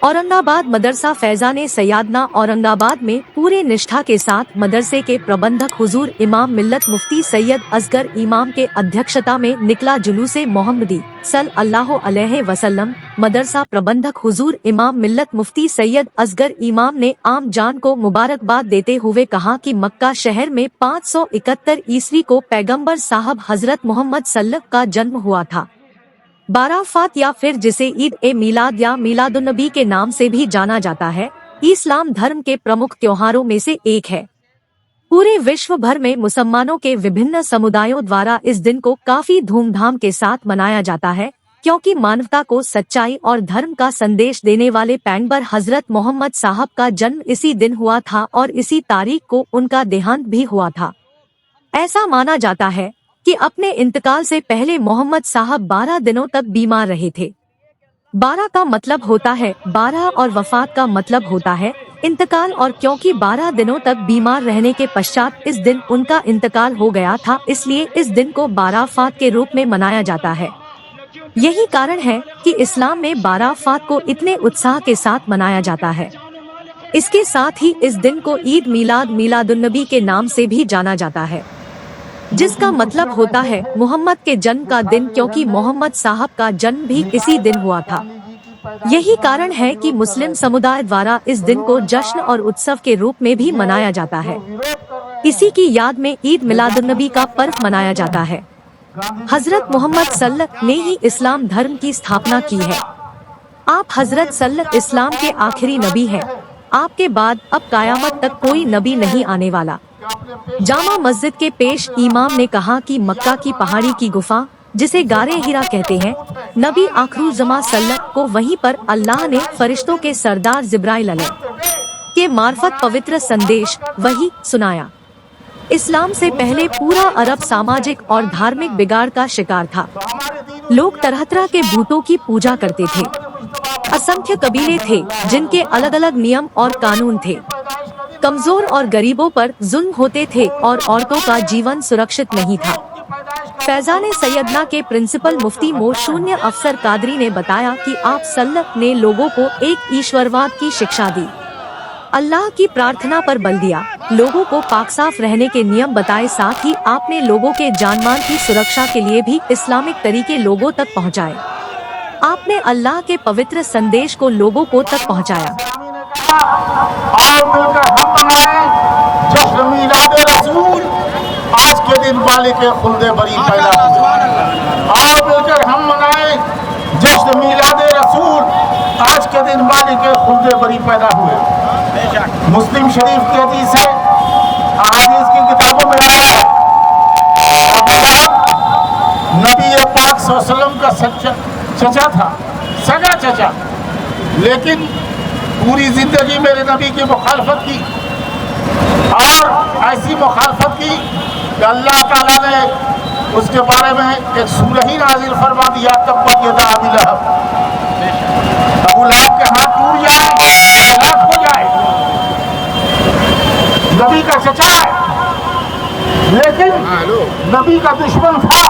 औरंगाबाद मदरसा फैजाने सैयादना औरंगाबाद में पूरे निष्ठा के साथ मदरसे के प्रबंधक हुजूर इमाम मिल्लत मुफ्ती सैयद असगर इमाम के अध्यक्षता में निकला जुलूसे मोहम्मदी सल्लल्लाहु अलैहि वसल्लम। मदरसा प्रबंधक हुजूर इमाम मिल्लत मुफ्ती सैयद असगर इमाम ने आम जान को मुबारकबाद देते हुए कहा कि मक्का शहर में 571 ईस्वी को पैगम्बर साहब हजरत मोहम्मद सल्लल्लाहु का जन्म हुआ था। बाराफात या फिर जिसे ईद ए मिलाद या मिलादुन्नबी के नाम से भी जाना जाता है, इस्लाम धर्म के प्रमुख त्योहारों में से एक है। पूरे विश्व भर में मुसलमानों के विभिन्न समुदायों द्वारा इस दिन को काफी धूमधाम के साथ मनाया जाता है, क्योंकि मानवता को सच्चाई और धर्म का संदेश देने वाले पैगंबर हजरत मोहम्मद साहब का जन्म इसी दिन हुआ था और इसी तारीख को उनका देहांत भी हुआ था। ऐसा माना जाता है कि अपने इंतकाल से पहले मोहम्मद साहब 12 दिनों तक बीमार रहे थे। 12 का मतलब होता है 12 और वफात का मतलब होता है इंतकाल, और क्योंकि 12 दिनों तक बीमार रहने के पश्चात इस दिन उनका इंतकाल हो गया था, इसलिए इस दिन को बाराफात के रूप में मनाया जाता है। यही कारण है कि इस्लाम में बाराफात को इतने उत्साह के साथ मनाया जाता है। इसके साथ ही इस दिन को ईद मिलाद मिलादुन्नबी के नाम से भी जाना जाता है, जिसका मतलब होता है मोहम्मद के जन्म का दिन, क्योंकि मोहम्मद साहब का जन्म भी इसी दिन हुआ था। यही कारण है कि मुस्लिम समुदाय द्वारा इस दिन को जश्न और उत्सव के रूप में भी मनाया जाता है। इसी की याद में ईद मिलादुन्नबी का पर्व मनाया जाता है। हजरत मोहम्मद सल्लल्लाहु ने ही इस्लाम धर्म की स्थापना की है। आप हजरत सल्लल्लाहु इस्लाम के आखिरी नबी हैं। आपके बाद अब कयामत तक कोई नबी नहीं आने वाला। जामा मस्जिद के पेश इमाम ने कहा कि मक्का की पहाड़ी की गुफा, जिसे गारे हीरा कहते हैं, नबी आखिरुज़्ज़मा सल्लल्लाहु को वहीं पर अल्लाह ने फरिश्तों के सरदार जिब्राइल अलैहि के मार्फत पवित्र संदेश वही सुनाया। इस्लाम से पहले पूरा अरब सामाजिक और धार्मिक बिगाड़ का शिकार था। लोग तरह तरह के भूतों की पूजा करते थे। असंख्य कबीले थे जिनके अलग अलग नियम और कानून थे। कमजोर और गरीबों पर जुल्म होते थे और औरतों का जीवन सुरक्षित नहीं था। फैजाने सैयदना के प्रिंसिपल मुफ्ती शून्य अफसर कादरी ने बताया कि आप सल्लल्लाहु ने लोगों को एक ईश्वरवाद की शिक्षा दी, अल्लाह की प्रार्थना पर बल दिया, लोगों को पाक साफ रहने के नियम बताए, साथ ही आपने लोगों के जानमाल की सुरक्षा के लिए भी इस्लामिक तरीके लोगों तक पहुँचाए। आपने अल्लाह के पवित्र संदेश को लोगों को तक पहुँचाया। और मिलकर हम मनाएं जश्न मीलादे रसूल, आज के दिन बालिके खुल्दे बरी पैदा हुए। और मिलकर हम मनाएं जश्न मीलादे रसूल, आज के दिन बालिके खुल्दे बरी पैदा हुए। मुस्लिम शरीफ की हदीस है, अहादीस की किताबों में आया है, नबी पाक सल्लल्लाहु अलैहि वसल्लम का चचा था, सगा चचा, लेकिन पूरी जिंदगी मेरे नबी की मुखालफत की, और ऐसी मुखालफत की कि अल्लाह ताला ने उसके बारे में एक सूरह ही नाजिल फरमा दिया, तब्बत यदा अबी लहब, अबू लहब के हाथ टूट जाए, हलाक हो जाए। नबी का चचा है, लेकिन नबी का दुश्मन था।